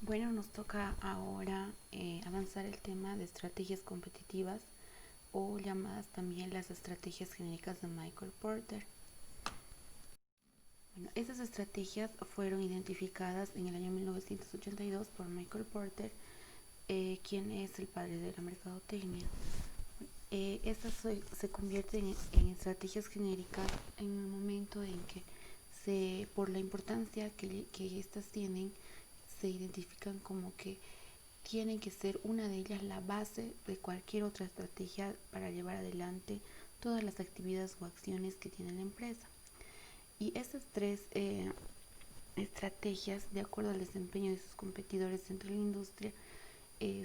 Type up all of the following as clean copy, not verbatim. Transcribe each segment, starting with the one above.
Bueno, nos toca ahora avanzar el tema de estrategias competitivas o llamadas también las estrategias genéricas de Michael Porter. Bueno, estas estrategias fueron identificadas en el año 1982 por Michael Porter, quien es el padre de la mercadotecnia. Estas se convierten en estrategias genéricas en el momento en que por la importancia que estas tienen, se identifican como que tienen que ser una de ellas la base de cualquier otra estrategia para llevar adelante todas las actividades o acciones que tiene la empresa. Y estas tres estrategias, de acuerdo al desempeño de sus competidores dentro de la industria,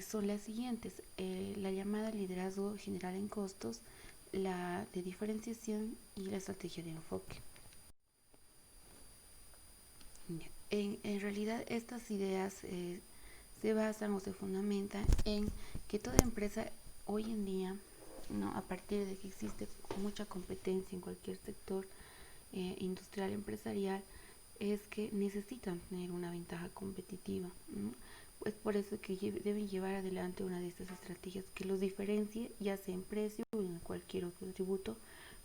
son las siguientes: la llamada liderazgo general en costos, la de diferenciación y la estrategia de enfoque. En realidad estas ideas se basan o se fundamentan en que toda empresa hoy en día, ¿no?, a partir de que existe mucha competencia en cualquier sector industrial empresarial, es que necesitan tener una ventaja competitiva, ¿no? Pues por eso que deben llevar adelante una de estas estrategias que los diferencie, ya sea en precio o en cualquier otro atributo,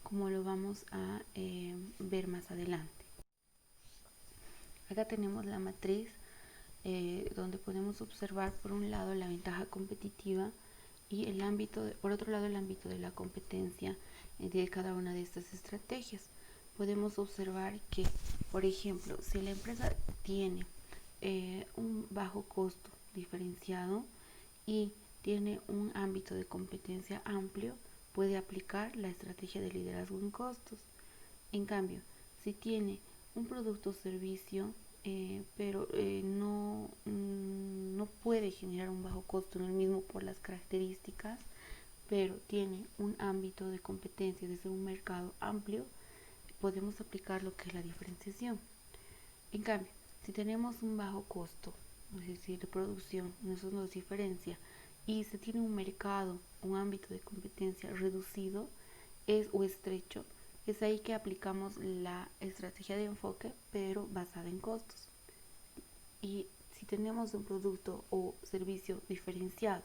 como lo vamos a ver más adelante. Acá tenemos la matriz donde podemos observar por un lado la ventaja competitiva y por otro lado el ámbito de la competencia de cada una de estas estrategias. Podemos observar que, por ejemplo, si la empresa tiene un bajo costo diferenciado y tiene un ámbito de competencia amplio, puede aplicar la estrategia de liderazgo en costos. En cambio, si tiene un producto o servicio pero no puede generar un bajo costo en el mismo por las características, pero tiene un ámbito de competencia desde un mercado amplio, podemos aplicar lo que es la diferenciación. En cambio, si tenemos un bajo costo, es decir, de producción, eso nos diferencia, y se tiene un mercado, un ámbito de competencia reducido o estrecho, es ahí que aplicamos la estrategia de enfoque, pero basada en costos. Y si tenemos un producto o servicio diferenciado,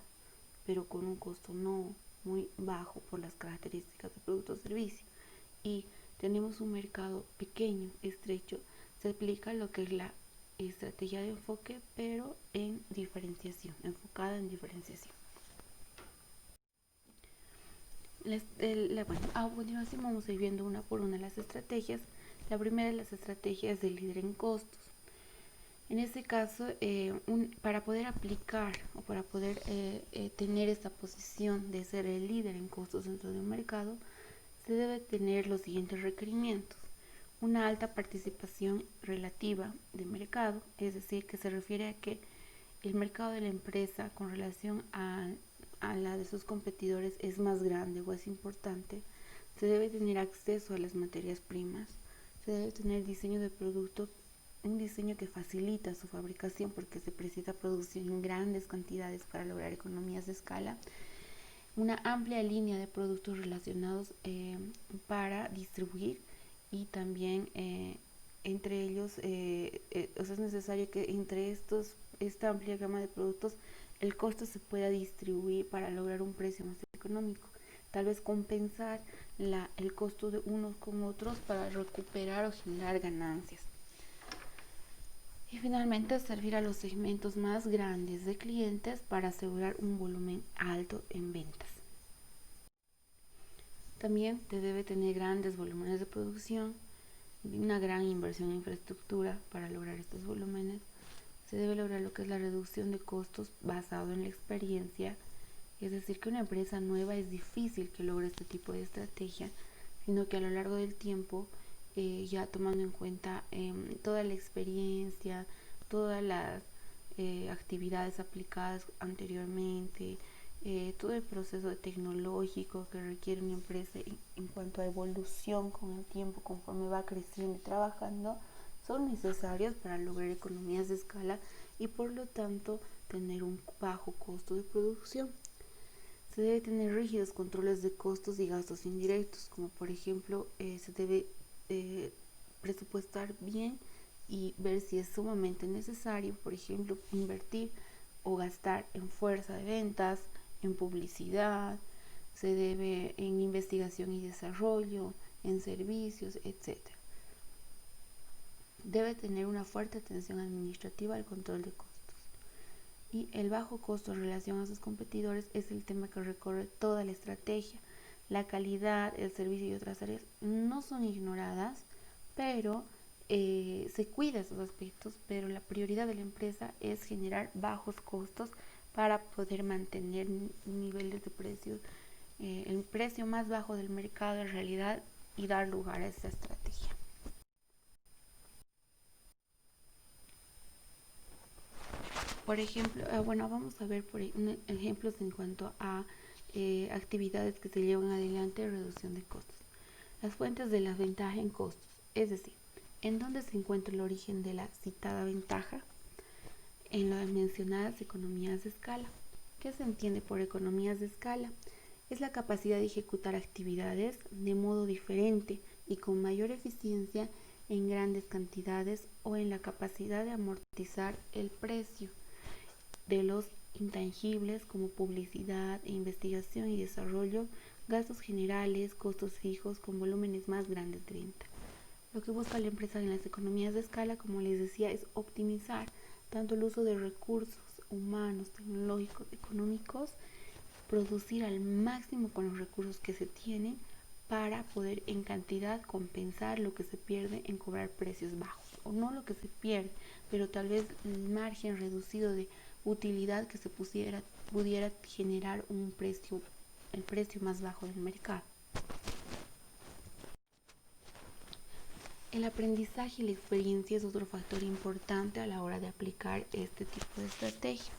pero con un costo no muy bajo por las características del producto o servicio, y tenemos un mercado pequeño, estrecho, se aplica lo que es la estrategia de enfoque, pero en diferenciación, enfocada en diferenciación. A continuación vamos a ir viendo una por una las estrategias. La primera es las estrategias de líder en costos. En este caso, para poder aplicar o para poder tener esta posición de ser el líder en costos dentro de un mercado, se debe tener los siguientes requerimientos: una alta participación relativa de mercado, es decir, que se refiere a que el mercado de la empresa con relación a la de sus competidores es más grande o es importante. Se debe tener acceso a las materias primas, se debe tener diseño de producto, un diseño que facilita su fabricación porque se precisa producción en grandes cantidades para lograr economías de escala, una amplia línea de productos relacionados para distribuir, y también entre ellos es necesario que entre esta amplia gama de productos el costo se pueda distribuir para lograr un precio más económico, tal vez compensar el costo de unos con otros para recuperar o generar ganancias. Y finalmente, servir a los segmentos más grandes de clientes para asegurar un volumen alto en ventas. También se debe tener grandes volúmenes de producción, una gran inversión en infraestructura para lograr estos volúmenes. Se debe lograr lo que es la reducción de costos basado en la experiencia, es decir, que una empresa nueva es difícil que logre este tipo de estrategia, sino que a lo largo del tiempo, ya tomando en cuenta toda la experiencia, todas las actividades aplicadas anteriormente, todo el proceso tecnológico que requiere una empresa en cuanto a evolución con el tiempo, conforme va creciendo y trabajando, son necesarios para lograr economías de escala y por lo tanto tener un bajo costo de producción. Se debe tener rígidos controles de costos y gastos indirectos, como por ejemplo se debe presupuestar bien y ver si es sumamente necesario, por ejemplo, invertir o gastar en fuerza de ventas, en publicidad, se debe en investigación y desarrollo, en servicios, etcétera. Debe tener una fuerte atención administrativa al control de costos. Y el bajo costo en relación a sus competidores es el tema que recorre toda la estrategia. La calidad, el servicio y otras áreas no son ignoradas, pero se cuida esos aspectos, pero la prioridad de la empresa es generar bajos costos para poder mantener niveles de precios, el precio más bajo del mercado en realidad, y dar lugar a esta estrategia. Por ejemplo, bueno, vamos a ver ejemplos en cuanto a actividades que se llevan adelante en reducción de costos. Las fuentes de la ventaja en costos, es decir, ¿en dónde se encuentra el origen de la citada ventaja? En las mencionadas economías de escala. ¿Qué se entiende por economías de escala? Es la capacidad de ejecutar actividades de modo diferente y con mayor eficiencia en grandes cantidades, o en la capacidad de amortizar el precio de los intangibles como publicidad, investigación y desarrollo, gastos generales, costos fijos con volúmenes más grandes de venta. Lo que busca la empresa en las economías de escala, como les decía, es optimizar tanto el uso de recursos humanos, tecnológicos, económicos, producir al máximo con los recursos que se tienen para poder en cantidad compensar lo que se pierde en cobrar precios bajos, o no lo que se pierde, pero tal vez el margen reducido de utilidad que se pudiera generar el precio más bajo del mercado. El aprendizaje y la experiencia es otro factor importante a la hora de aplicar este tipo de estrategia.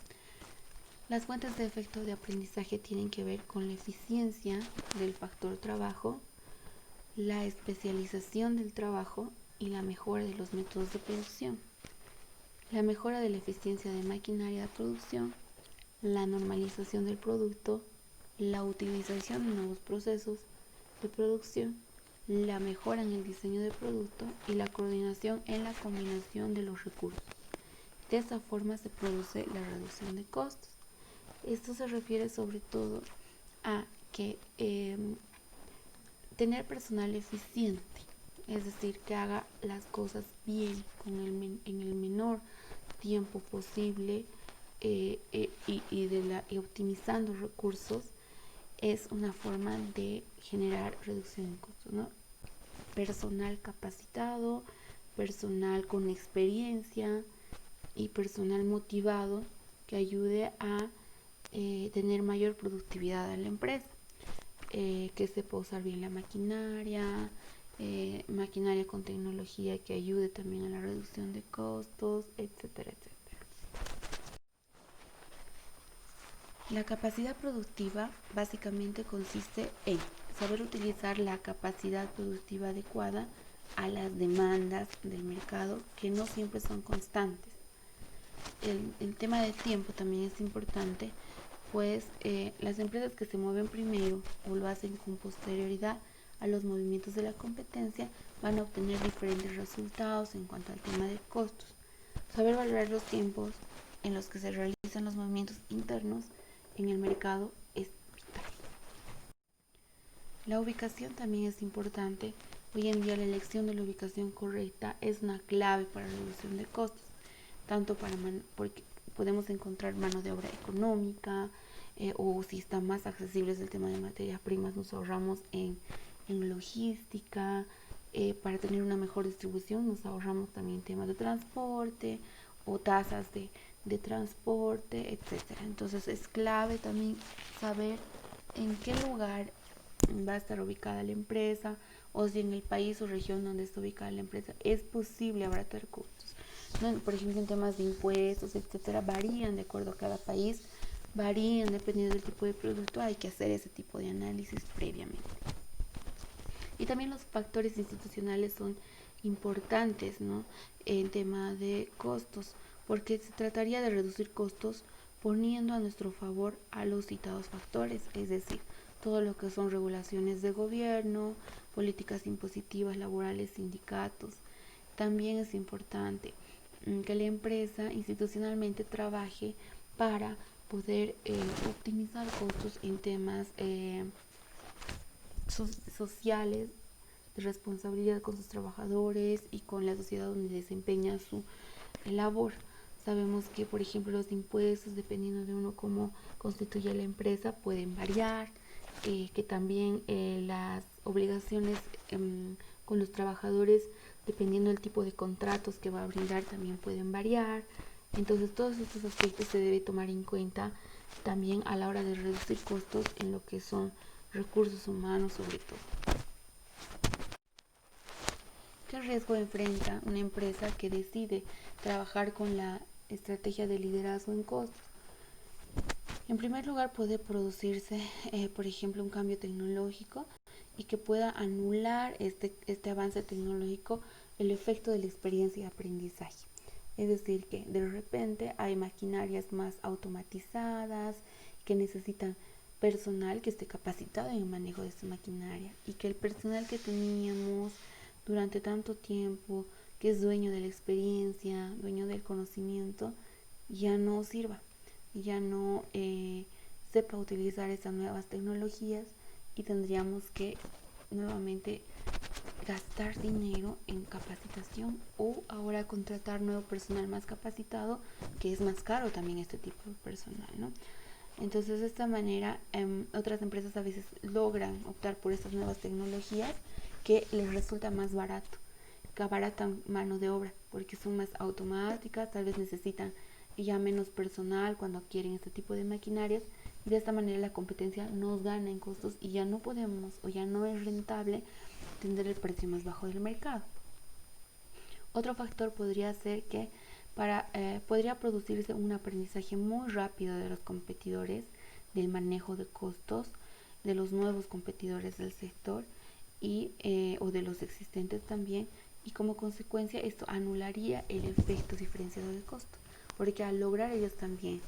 Las fuentes de efecto de aprendizaje tienen que ver con la eficiencia del factor trabajo, la especialización del trabajo y la mejora de los métodos de producción, la mejora de la eficiencia de maquinaria de producción, la normalización del producto, la utilización de nuevos procesos de producción, la mejora en el diseño del producto y la coordinación en la combinación de los recursos. De esta forma se produce la reducción de costos. Esto se refiere sobre todo a que tener personal eficiente, es decir, que haga las cosas bien en el menor tiempo posible, y optimizando recursos, es una forma de generar reducción de costos, ¿no? Personal capacitado, personal con experiencia y personal motivado que ayude a tener mayor productividad a la empresa, que sepa usar bien la maquinaria, maquinaria con tecnología que ayude también a la reducción de costos, etcétera, etcétera. La capacidad productiva básicamente consiste en saber utilizar la capacidad productiva adecuada a las demandas del mercado, que no siempre son constantes. El tema de tiempo también es importante, pues las empresas que se mueven primero o lo hacen con posterioridad a los movimientos de la competencia van a obtener diferentes resultados en cuanto al tema de costos. Saber valorar los tiempos en los que se realizan los movimientos internos en el mercado es vital. La ubicación también es importante. Hoy en día la elección de la ubicación correcta es una clave para la reducción de costos, tanto porque podemos encontrar mano de obra económica, o si está más accesible el tema de materias primas, nos ahorramos en logística, para tener una mejor distribución nos ahorramos también temas de transporte o tasas de transporte, etcétera. Entonces es clave también saber en qué lugar va a estar ubicada la empresa, o si en el país o región donde está ubicada la empresa es posible abaratar costos, ¿no? Por ejemplo, en temas de impuestos, etcétera, varían de acuerdo a cada país, varían dependiendo del tipo de producto. Hay que hacer ese tipo de análisis previamente. Y también los factores institucionales son importantes, ¿no?, en tema de costos, porque se trataría de reducir costos poniendo a nuestro favor a los citados factores, es decir, todo lo que son regulaciones de gobierno, políticas impositivas, laborales, sindicatos, también es importante que la empresa institucionalmente trabaje para poder optimizar costos en temas sociales, de responsabilidad con sus trabajadores y con la sociedad donde desempeña su labor. Sabemos que, por ejemplo, los impuestos, dependiendo de uno cómo constituye la empresa, pueden variar, que también las obligaciones con los trabajadores, dependiendo del tipo de contratos que va a brindar, también pueden variar. Entonces, todos estos aspectos se debe tomar en cuenta también a la hora de reducir costos en lo que son recursos humanos, sobre todo. ¿Qué riesgo enfrenta una empresa que decide trabajar con la estrategia de liderazgo en costos? En primer lugar, puede producirse, por ejemplo, un cambio tecnológico y que pueda anular este avance tecnológico el efecto de la experiencia y aprendizaje. Es decir, que de repente hay maquinarias más automatizadas que necesitan personal que esté capacitado en el manejo de esta maquinaria y que el personal que teníamos durante tanto tiempo, que es dueño de la experiencia, dueño del conocimiento, ya no sirva, ya no sepa utilizar estas nuevas tecnologías y tendríamos que nuevamente gastar dinero en capacitación o ahora contratar nuevo personal más capacitado, que es más caro también este tipo de personal, ¿no? Entonces, de esta manera, otras empresas a veces logran optar por estas nuevas tecnologías que les resulta más barato, que abaratan mano de obra, porque son más automáticas, tal vez necesitan ya menos personal cuando adquieren este tipo de maquinarias. De esta manera la competencia nos gana en costos y ya no podemos o ya no es rentable tener el precio más bajo del mercado. Otro factor podría ser que podría producirse un aprendizaje muy rápido de los competidores, del manejo de costos, de los nuevos competidores del sector o de los existentes también, y como consecuencia esto anularía el efecto diferenciado de costo, porque al lograr ellos también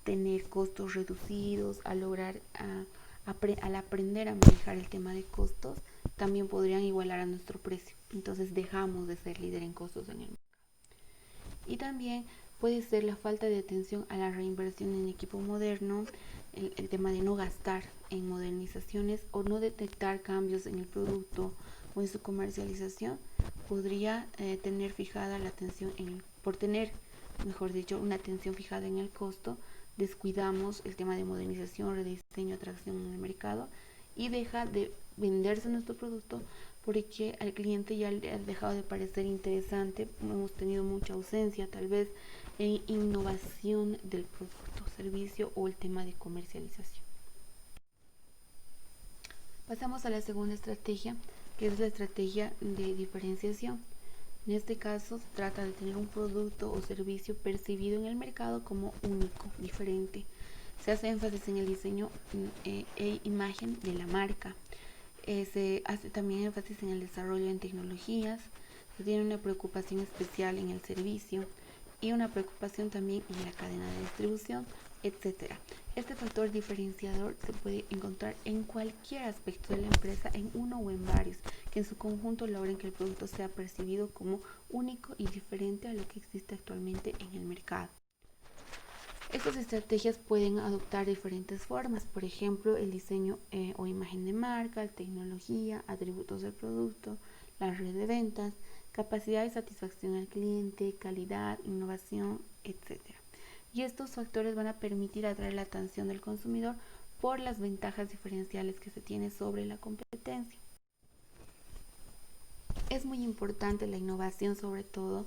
tener costos reducidos, al lograr al aprender a manejar el tema de costos, también podrían igualar a nuestro precio. Entonces dejamos de ser líder en costos en el mercado. Y también puede ser la falta de atención a la reinversión en equipo moderno, el tema de no gastar en modernizaciones o no detectar cambios en el producto o en su comercialización, podría tener fijada la atención por tener, mejor dicho, una atención fijada en el costo, descuidamos el tema de modernización, rediseño, atracción en el mercado y deja de venderse nuestro producto porque al cliente ya le ha dejado de parecer interesante. Hemos tenido mucha ausencia tal vez en innovación del producto, servicio o el tema de comercialización. Pasamos a la segunda estrategia, que es la estrategia de diferenciación. En este caso se trata de tener un producto o servicio percibido en el mercado como único, diferente. Se hace énfasis en el diseño e imagen de la marca. Se hace también énfasis en el desarrollo en tecnologías. Se tiene una preocupación especial en el servicio y una preocupación también en la cadena de distribución, etcétera. Este factor diferenciador se puede encontrar en cualquier aspecto de la empresa, en uno o en varios, que en su conjunto logren que el producto sea percibido como único y diferente a lo que existe actualmente en el mercado. Estas estrategias pueden adoptar diferentes formas, por ejemplo, el diseño o imagen de marca, la tecnología, atributos del producto, la red de ventas, capacidad de satisfacción al cliente, calidad, innovación, etc. Y estos factores van a permitir atraer la atención del consumidor por las ventajas diferenciales que se tiene sobre la competencia. Es muy importante la innovación, sobre todo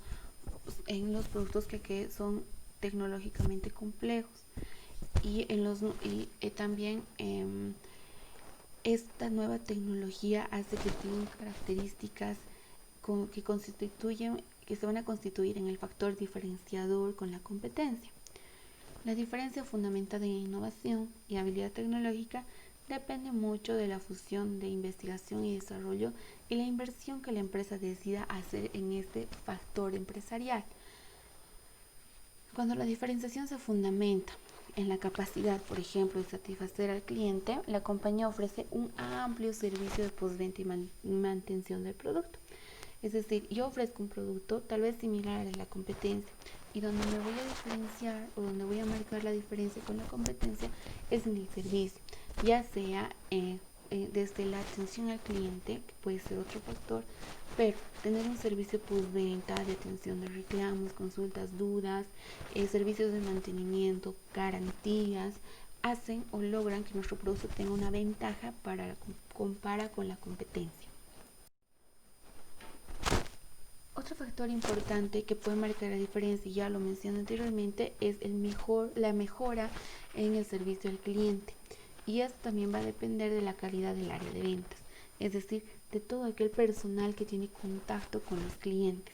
en los productos que son tecnológicamente complejos y también esta nueva tecnología hace que tengan características que se van a constituir en el factor diferenciador con la competencia. La diferencia fundamental en innovación y habilidad tecnológica depende mucho de la fusión de investigación y desarrollo y la inversión que la empresa decida hacer en este factor empresarial. Cuando la diferenciación se fundamenta en la capacidad, por ejemplo, de satisfacer al cliente, la compañía ofrece un amplio servicio de postventa y mantención del producto. Es decir, yo ofrezco un producto tal vez similar a la competencia y donde me voy a diferenciar o donde voy a marcar la diferencia con la competencia es en el servicio, ya sea desde la atención al cliente, que puede ser otro factor, pero tener un servicio postventa de atención de reclamos, consultas, dudas, servicios de mantenimiento, garantías, hacen o logran que nuestro producto tenga una ventaja para compara con la competencia. Otro factor importante que puede marcar la diferencia, y ya lo mencioné anteriormente, es la mejora en el servicio al cliente. Y esto también va a depender de la calidad del área de ventas, es decir, de todo aquel personal que tiene contacto con los clientes.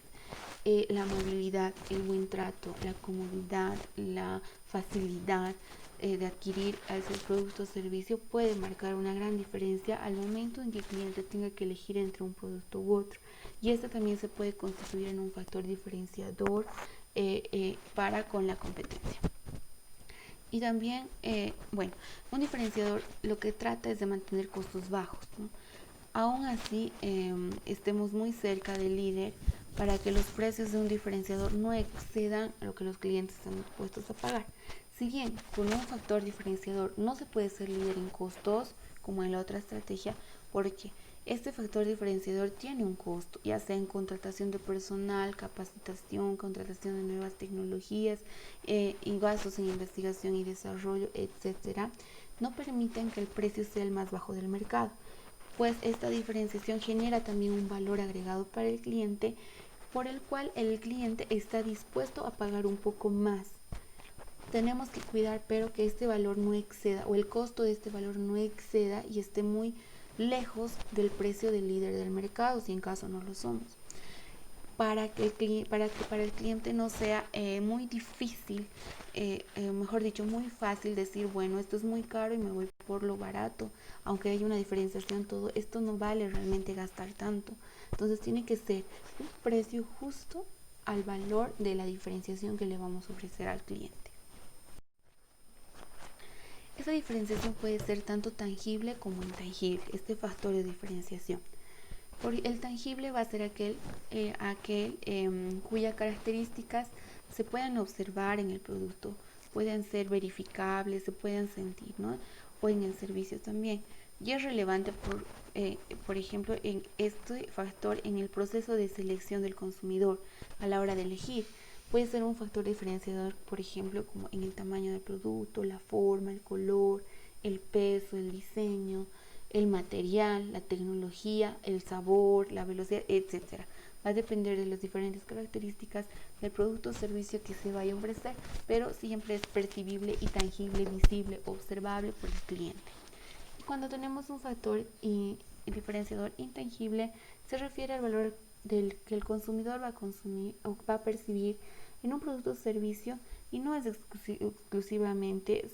La amabilidad, el buen trato, la comodidad, la facilidad de adquirir ese producto o servicio puede marcar una gran diferencia al momento en que el cliente tenga que elegir entre un producto u otro. Y este también se puede constituir en un factor diferenciador para con la competencia. Y también, un diferenciador lo que trata es de mantener costos bajos, ¿no? Aún así, estemos muy cerca del líder para que los precios de un diferenciador no excedan lo que los clientes están dispuestos a pagar. Si bien con un factor diferenciador no se puede ser líder en costos, como en la otra estrategia, porque este factor diferenciador tiene un costo, ya sea en contratación de personal, capacitación, contratación de nuevas tecnologías y gastos en investigación y desarrollo, etcétera, no permiten que el precio sea el más bajo del mercado, pues esta diferenciación genera también un valor agregado para el cliente, por el cual el cliente está dispuesto a pagar un poco más. Tenemos que cuidar, pero que este valor no exceda, o el costo de este valor no exceda y esté muy lejos del precio del líder del mercado, si en caso no lo somos. Para que para el cliente no sea muy difícil, mejor dicho, muy fácil decir, bueno, esto es muy caro y me voy por lo barato, aunque haya una diferenciación, todo esto no vale realmente gastar tanto. Entonces tiene que ser un precio justo al valor de la diferenciación que le vamos a ofrecer al cliente. Esa diferenciación puede ser tanto tangible como intangible, este factor de diferenciación. El tangible va a ser aquel cuyas características se puedan observar en el producto, puedan ser verificables, se puedan sentir, ¿no? O en el servicio también. Y es relevante, por ejemplo, en este factor en el proceso de selección del consumidor a la hora de elegir. Puede ser un factor diferenciador, por ejemplo, como en el tamaño del producto, la forma, el color, el peso, el diseño, el material, la tecnología, el sabor, la velocidad, etcétera. Va a depender de las diferentes características del producto o servicio que se vaya a ofrecer, pero siempre es percibible y tangible, visible, observable por el cliente. Y cuando tenemos un factor diferenciador intangible, se refiere al valor del que el consumidor va a consumir o va a percibir en un producto o servicio y no es exclusivamente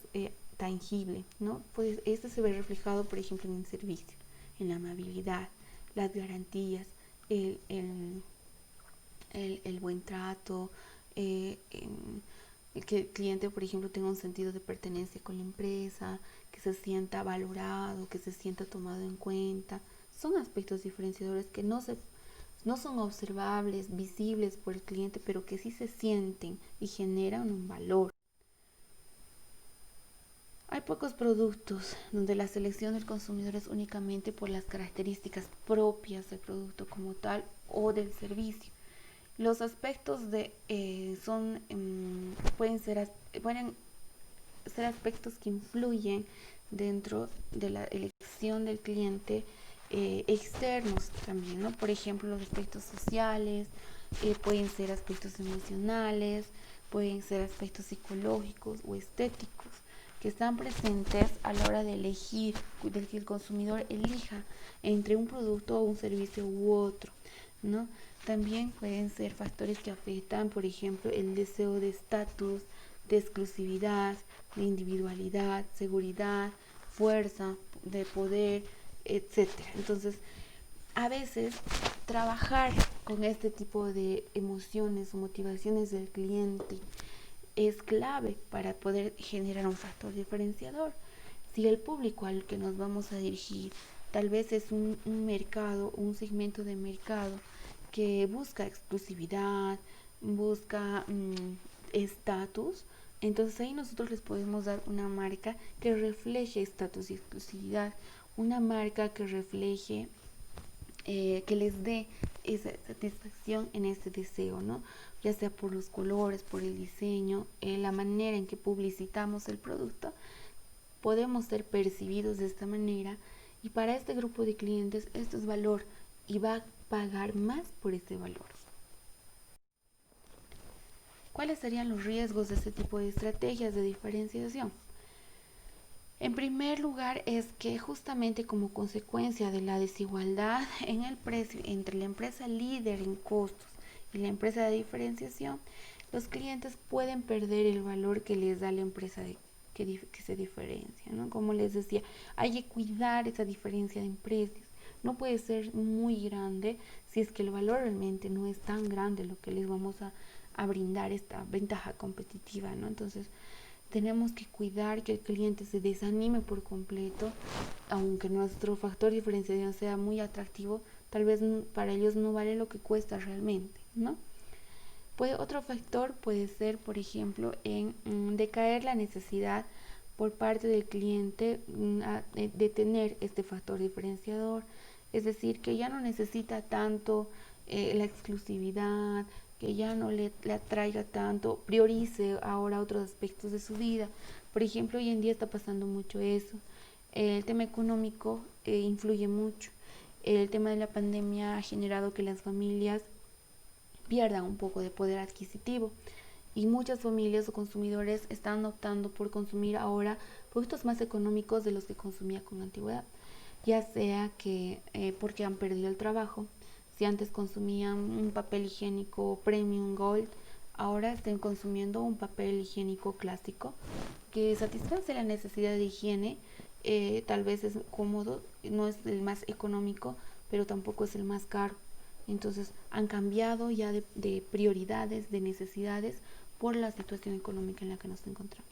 tangible, ¿no? Pues esto se ve reflejado, por ejemplo, en el servicio, en la amabilidad, las garantías, el buen trato, que el cliente, por ejemplo, tenga un sentido de pertenencia con la empresa, que se sienta valorado, que se sienta tomado en cuenta. Son aspectos diferenciadores que no son observables, visibles por el cliente, pero que sí se sienten y generan un valor. Hay pocos productos donde la selección del consumidor es únicamente por las características propias del producto como tal o del servicio. Los aspectos pueden ser aspectos que influyen dentro de la elección del cliente, externos también, ¿no? Por ejemplo, los aspectos sociales, pueden ser aspectos emocionales, pueden ser aspectos psicológicos o estéticos que están presentes a la hora de elegir, de que el consumidor elija entre un producto o un servicio u otro, ¿no? También pueden ser factores que afectan, por ejemplo, el deseo de estatus, de exclusividad, de individualidad, seguridad, fuerza, de poder, etcétera. Entonces, a veces trabajar con este tipo de emociones o motivaciones del cliente es clave para poder generar un factor diferenciador. Si el público al que nos vamos a dirigir tal vez es un mercado, un segmento de mercado que busca exclusividad, busca estatus. Entonces ahí nosotros les podemos dar una marca que refleje estatus y exclusividad, una marca que refleje, que les dé esa satisfacción en ese deseo, ¿no? Ya sea por los colores, por el diseño, la manera en que publicitamos el producto, podemos ser percibidos de esta manera, y para este grupo de clientes esto es valor y va a pagar más por ese valor. ¿Cuáles serían los riesgos de este tipo de estrategias de diferenciación? En primer lugar es que justamente como consecuencia de la desigualdad en el precio entre la empresa líder en costos y la empresa de diferenciación, los clientes pueden perder el valor que les da la empresa que se diferencia, ¿no? Como les decía, hay que cuidar esa diferencia de precios. No puede ser muy grande si es que el valor realmente no es tan grande lo que les vamos a brindar esta ventaja competitiva, ¿no? Entonces, tenemos que cuidar que el cliente se desanime por completo, aunque nuestro factor de diferenciación sea muy atractivo, tal vez para ellos no vale lo que cuesta realmente, ¿no? Otro factor puede ser, por ejemplo, en decaer la necesidad por parte del cliente de tener este factor diferenciador, es decir, que ya no necesita tanto la exclusividad, que ya no le atraiga tanto, priorice ahora otros aspectos de su vida. Por ejemplo, hoy en día está pasando mucho eso. El tema económico influye mucho. El tema de la pandemia ha generado que las familias pierdan un poco de poder adquisitivo, y muchas familias o consumidores están optando por consumir ahora productos más económicos de los que consumía con antigüedad, ya sea que porque han perdido el trabajo. Si antes consumían un papel higiénico premium gold, ahora estén consumiendo un papel higiénico clásico que satisface la necesidad de higiene. Tal vez es cómodo, no es el más económico, pero tampoco es el más caro. Entonces han cambiado ya de prioridades, de necesidades, por la situación económica en la que nos encontramos.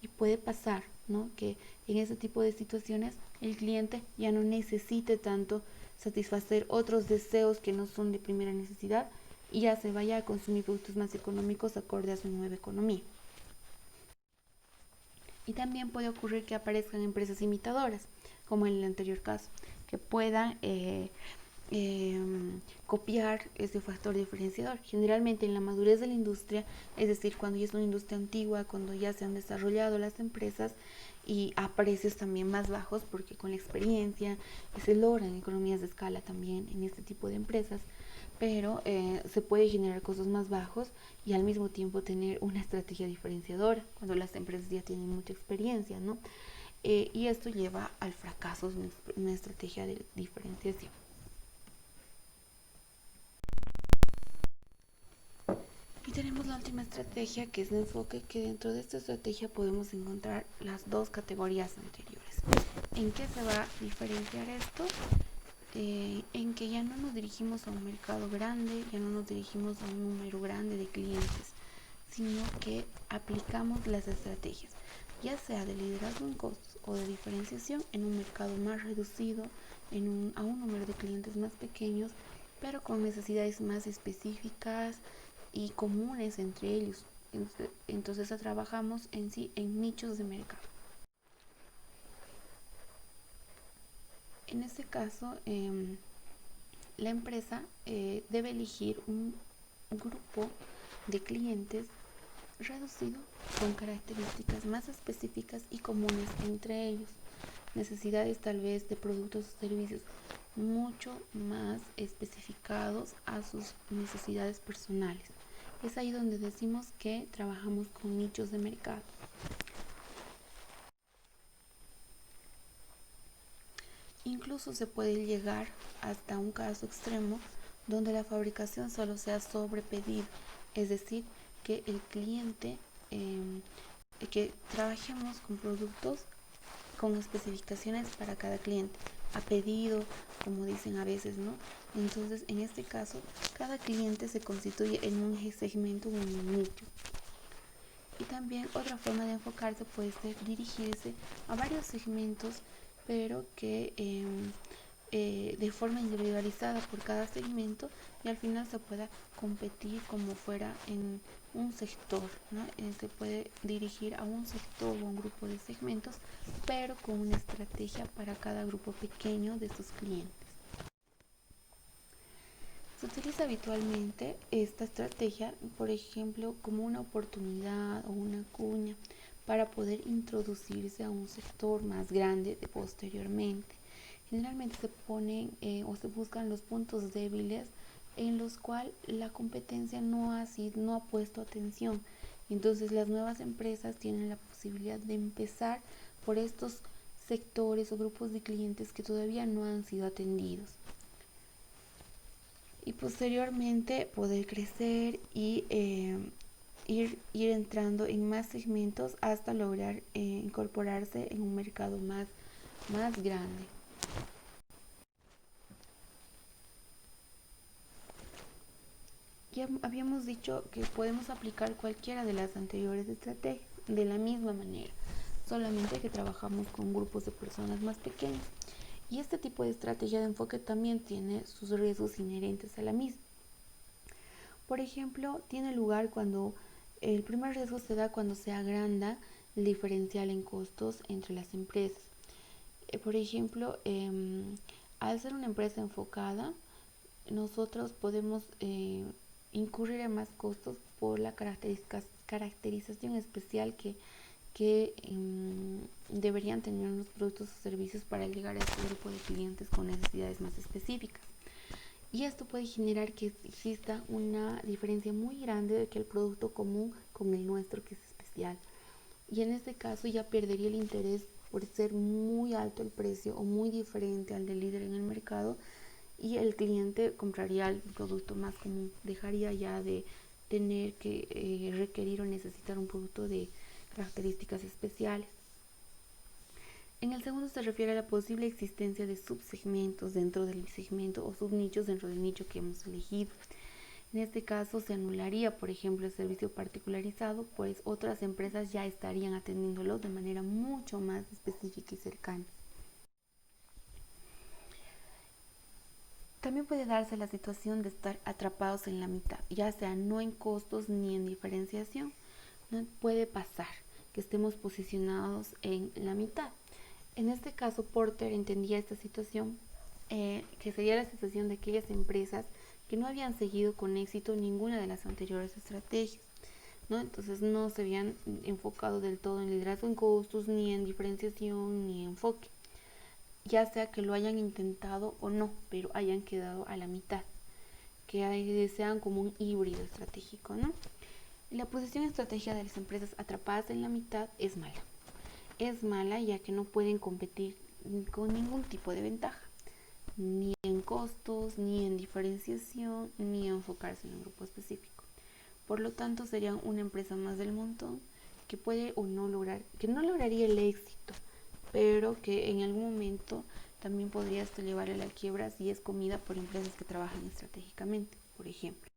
Y puede pasar, ¿no?, que en ese tipo de situaciones el cliente ya no necesite tanto satisfacer otros deseos que no son de primera necesidad, y ya se vaya a consumir productos más económicos acorde a su nueva economía. Y también puede ocurrir que aparezcan empresas imitadoras, como en el anterior caso, que puedan copiar ese factor diferenciador. Generalmente en la madurez de la industria, es decir, cuando ya es una industria antigua, cuando ya se han desarrollado las empresas y a precios también más bajos, porque con la experiencia se logran economías de escala también en este tipo de empresas, pero se puede generar costos más bajos y al mismo tiempo tener una estrategia diferenciadora cuando las empresas ya tienen mucha experiencia, ¿no? Y esto lleva al fracaso de una estrategia de diferenciación. Y tenemos la última estrategia, que es de enfoque, que dentro de esta estrategia podemos encontrar las dos categorías anteriores. ¿En qué se va a diferenciar esto? En que ya no nos dirigimos a un mercado grande, ya no nos dirigimos a un número grande de clientes, sino que aplicamos las estrategias, ya sea de liderazgo en costos o de diferenciación, en un mercado más reducido, a un número de clientes más pequeños, pero con necesidades más específicas y comunes entre ellos. Entonces trabajamos en sí en nichos de mercado. En este caso, la empresa debe elegir un grupo de clientes reducido con características más específicas y comunes entre ellos, necesidades tal vez de productos o servicios mucho más especificados a sus necesidades personales. Es ahí donde decimos que trabajamos con nichos de mercado. Incluso se puede llegar hasta un caso extremo donde la fabricación solo sea sobre pedido, es decir, que el cliente, que trabajemos con productos con especificaciones para cada cliente, a pedido, como dicen a veces, ¿no? Entonces, en este caso, cada cliente se constituye en un segmento o en un nicho. Y también otra forma de enfocarse puede ser dirigirse a varios segmentos, pero que de forma individualizada por cada segmento y al final se pueda competir como fuera en un sector, ¿no? Se puede dirigir a un sector o a un grupo de segmentos, pero con una estrategia para cada grupo pequeño de sus clientes. Se utiliza habitualmente esta estrategia, por ejemplo, como una oportunidad o una cuña para poder introducirse a un sector más grande posteriormente. Generalmente se ponen o se buscan los puntos débiles en los cuales la competencia no ha puesto atención. Entonces las nuevas empresas tienen la posibilidad de empezar por estos sectores o grupos de clientes que todavía no han sido atendidos. Y posteriormente poder crecer y ir entrando en más segmentos hasta lograr incorporarse en un mercado más grande. Ya habíamos dicho que podemos aplicar cualquiera de las anteriores estrategias de la misma manera, solamente que trabajamos con grupos de personas más pequeños. Y este tipo de estrategia de enfoque también tiene sus riesgos inherentes a la misma. Por ejemplo, tiene lugar cuando el primer riesgo se da cuando se agranda el diferencial en costos entre las empresas. Por ejemplo, al ser una empresa enfocada, nosotros podemos incurrir en más costos por la caracterización especial que deberían tener los productos o servicios para llegar a este grupo de clientes con necesidades más específicas. Y esto puede generar que exista una diferencia muy grande de que el producto común con el nuestro, que es especial. Y en este caso ya perdería el interés por ser muy alto el precio o muy diferente al del líder en el mercado, y el cliente compraría el producto más común, dejaría ya de tener que requerir o necesitar un producto de características especiales. En el segundo se refiere a la posible existencia de subsegmentos dentro del segmento o subnichos dentro del nicho que hemos elegido. En este caso se anularía, por ejemplo, el servicio particularizado, pues otras empresas ya estarían atendiéndolos de manera mucho más específica y cercana. También puede darse la situación de estar atrapados en la mitad, ya sea no en costos ni en diferenciación. No puede pasar que estemos posicionados en la mitad. En este caso, Porter entendía esta situación, que sería la situación de aquellas empresas que no habían seguido con éxito ninguna de las anteriores estrategias, ¿no? Entonces no se habían enfocado del todo en liderazgo en costos, ni en diferenciación, ni enfoque, ya sea que lo hayan intentado o no, pero hayan quedado a la mitad, que sean como un híbrido estratégico, ¿no? La posición estratégica de las empresas atrapadas en la mitad es mala. Es mala ya que no pueden competir con ningún tipo de ventaja, ni en costos, ni en diferenciación, ni enfocarse en un grupo específico. Por lo tanto, serían una empresa más del montón que puede o no lograr, que no lograría el éxito, pero que en algún momento también podría hasta llevar a la quiebra si es comida por empresas que trabajan estratégicamente, por ejemplo.